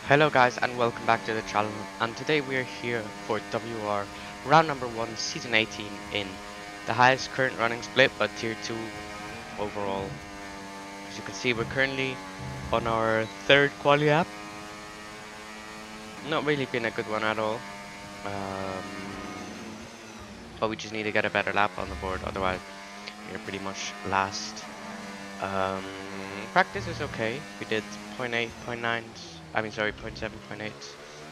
Hello guys and welcome back to the channel, and today we are here for WOR round number 1 season 18 in the highest current running split but tier 2 overall. As you can see, we're currently on our third quali lap. Not really been a good one at all, but we just need to get a better lap on the board, otherwise we're pretty much last. Practice is okay. We did 0.8, 0.9, I mean sorry, 0.7, 0.8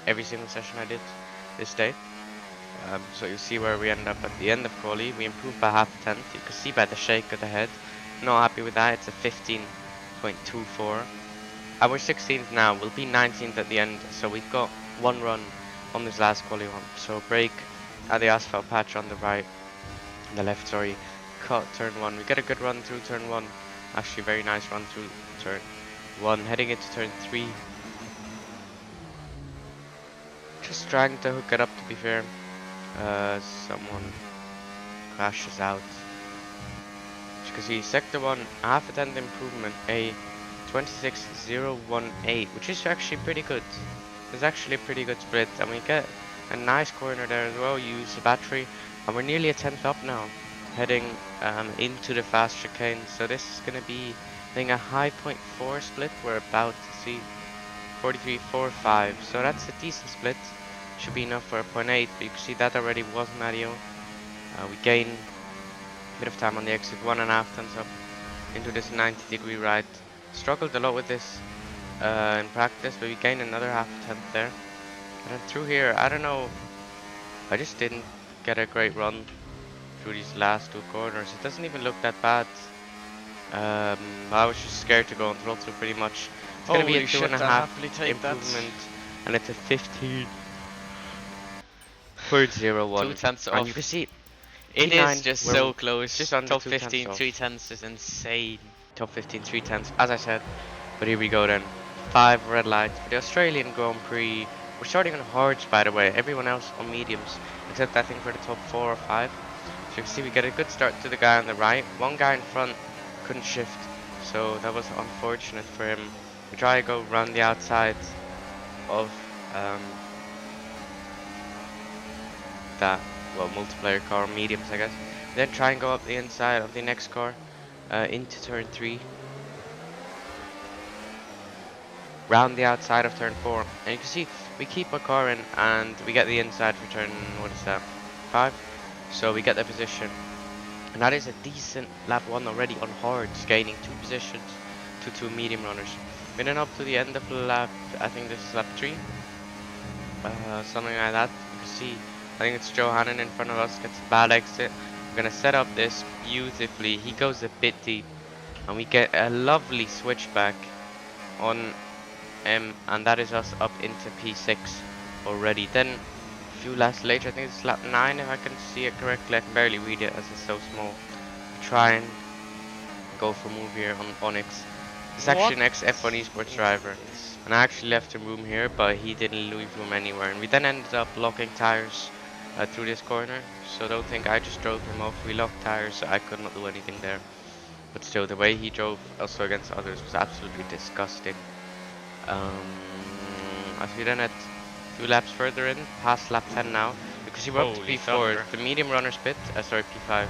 every single session I did this day. So you see where we end up at the end of quali. We improved by half a tenth. You can see by the shake of the head. Not happy with that. It's a 15.24. We're 16th now. We'll be 19th at the end. So we've got one run on this last quali one. So brake at the asphalt patch on the right, on the left, sorry. Cut turn 1. We get a good run through turn 1. Actually, very nice run through turn 1. Heading into turn 3. Just trying to hook it up, to be fair. Someone crashes out. As you can see, sector 1, half a tenth improvement, a 26.018, which is actually pretty good. It's actually a pretty good split, and we get a nice corner there as well. Use the battery, and we're nearly a tenth up now, heading into the fast chicane. So this is going to be, I think, a high 0.4 split. We're about to see 43.45, so that's a decent split. Should be enough for a 0.8, but you can see that already wasn't ideal. We gain a bit of time on the exit, 1.5 tenths up into this 90-degree right. Struggled a lot with this in practice, but we gained another half tenth there. And then through here, I don't know, I just didn't get a great run through these last two corners. It doesn't even look that bad. I was just scared to go on throttle pretty much. It's going to be a 2.5 improvement, and it's a 15.01. 2 tenths off. And you can see it is just so close. Just under top 15, 3 tenths is insane. Top 15, 3 tenths, as I said. But here we go then. 5 red lights for the Australian Grand Prix. We're starting on hards, by the way. Everyone else on mediums, except I think for the top 4 or 5. So you can see we get a good start to the guy on the right. One guy in front couldn't shift, so that was unfortunate for him. We try to go around the outside of that, well, multiplayer car, mediums I guess. Then try and go up the inside of the next car into turn 3. Round the outside of turn 4. And you can see we keep our car in and we get the inside for turn, what is that, 5? So we get the position. And that is a decent lap 1 already on hards, gaining 2 positions to 2 medium runners. And then up to the end of the lap, I think this is lap 3. Something like that. You can see, I think it's Johannen in front of us, gets a bad exit. We're going to set up this beautifully. He goes a bit deep. And we get a lovely switchback on M. And that is us up into P6 already. Then a few laps later, I think it's lap 9 if I can see it correctly. I can barely read it as it's so small. Try and go for move here on Onyx. It's actually an ex-F1 esports driver. And I actually left him room here, but he didn't leave room anywhere. And we then ended up locking tires through this corner. So don't think I just drove him off. We locked tires, so I could not do anything there. But still, the way he drove also against others was absolutely disgusting. As we then had 2 laps further in, past lap 10 now. Because we're up to P4, the medium runner spit, sorry, P5.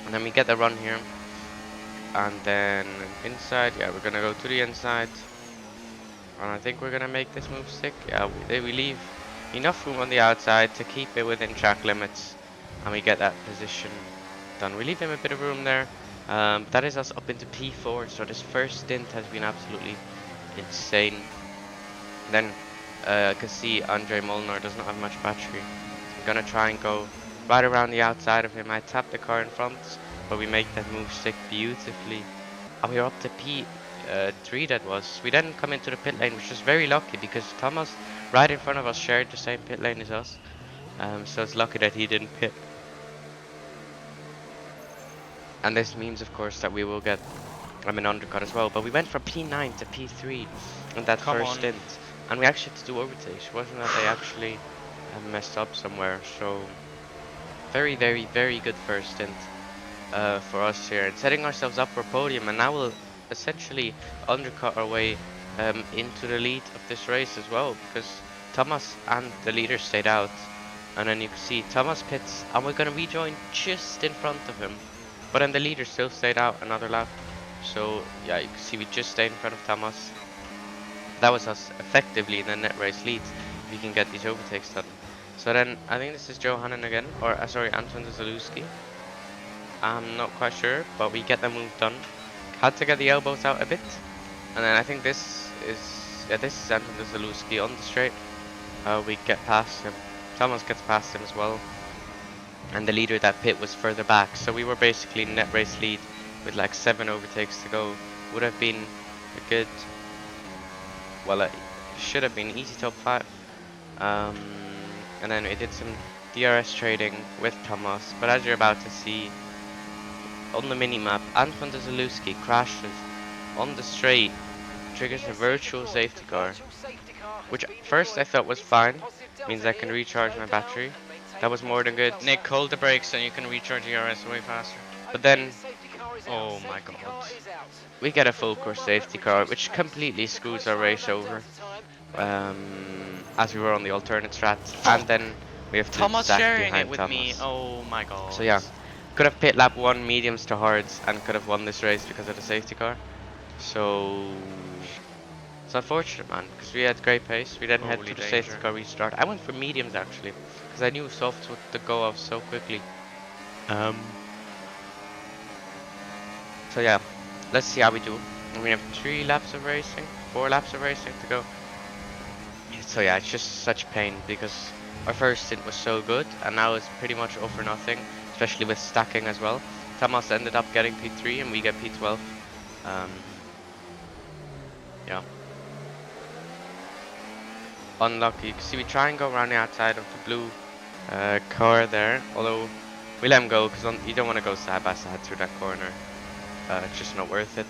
And then we get the run here. And then inside, yeah, we're gonna go to the inside. And I think we're gonna make this move stick. Yeah, we leave enough room on the outside to keep it within track limits. And we get that position done. We leave him a bit of room there. That is us up into P4. So this first stint has been absolutely insane. Then I can see Andre Molnar does not have much battery. So we're gonna try and go right around the outside of him. I tap the car in front, but we make that move stick beautifully. And we're up to P3 that was. We then come into the pit lane, which is very lucky because Thomas right in front of us shared the same pit lane as us. So it's lucky that he didn't pit. And this means of course that we will get an undercut as well. But we went from P9 to P3 in that first stint. And we actually had to do overtakes. It wasn't that they actually messed up somewhere. So very, very, very good first stint for us here. And setting ourselves up for podium. And now we'll essentially undercut our way into the lead of this race as well, because Thomas and the leader stayed out, and then you can see Thomas pits, and we're gonna rejoin just in front of him, but then the leader still stayed out another lap. So yeah, you can see we just stayed in front of Thomas. That was us effectively in the net race lead. We can get these overtakes done. So then I think this is Johannen again, or sorry, Anton Zalewski. I'm not quite sure, but we get the move done. Had to get the elbows out a bit, and then I think this is Anton Zalewski on the straight. We get past him. Thomas gets past him as well, and the leader that pit was further back. So we were basically net race lead with like 7 overtakes to go. Would have been a good, well, it should have been easy top 5. And then we did some DRS trading with Thomas, but as you're about to see on the minimap, Anton Zalewski crashes on the straight, triggers a virtual safety car, which at first I thought was fine, means I can recharge my battery. That was more than good. Nick, hold the brakes and you can recharge your RS way faster. But then, oh my god, we get a full course safety car, which completely screws our race over. As we were on the alternate strat, and then we have to Thomas stack sharing behind it with Thomas. me. Oh my god. So yeah, could have pit lap 1 mediums to hards and could have won this race because of the safety car. So it's unfortunate, man, because we had great pace. We then head to the safety car restart. I went for mediums actually because I knew softs would go off so quickly. So yeah, let's see how we do. We have 3 laps of racing, 4 laps of racing to go. So yeah, it's just such pain because our first stint was so good, and now it's pretty much all for nothing, especially with stacking as well. Thomas ended up getting P3 and we get P12. Yeah. Unlucky. You can see we try and go around the outside of the blue car there, although we let him go because you don't want to go side by side through that corner. It's just not worth it,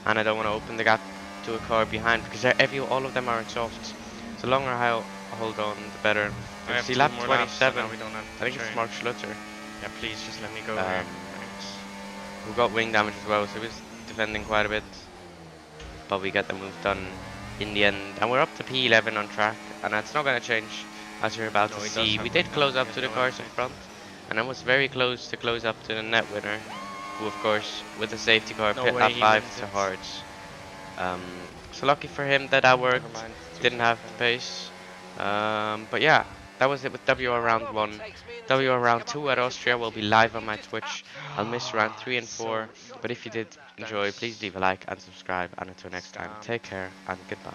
and I don't want to open the gap to a car behind because all of them are in softs. So the longer I hold on, the better. I see lap 27. Laps, so we don't have I think it's Mark Schlutter. Yeah, please just let me go. Who got wing damage as well, so he was defending quite a bit. But we get the move done in the end, and we're up to P11 on track, and that's not going to change as you're about to see. We did close up to the cars in front, and I was very close to close up to the net winner, who of course with the safety car pit lap 5 to hards. So lucky for him that worked. Didn't have the pace, but yeah, that was it with WR round 1. WR round 2 at Austria will be live on my Twitch. I'll miss round 3 and 4, but if you did enjoy, please leave a like and subscribe, and until next time, take care and goodbye.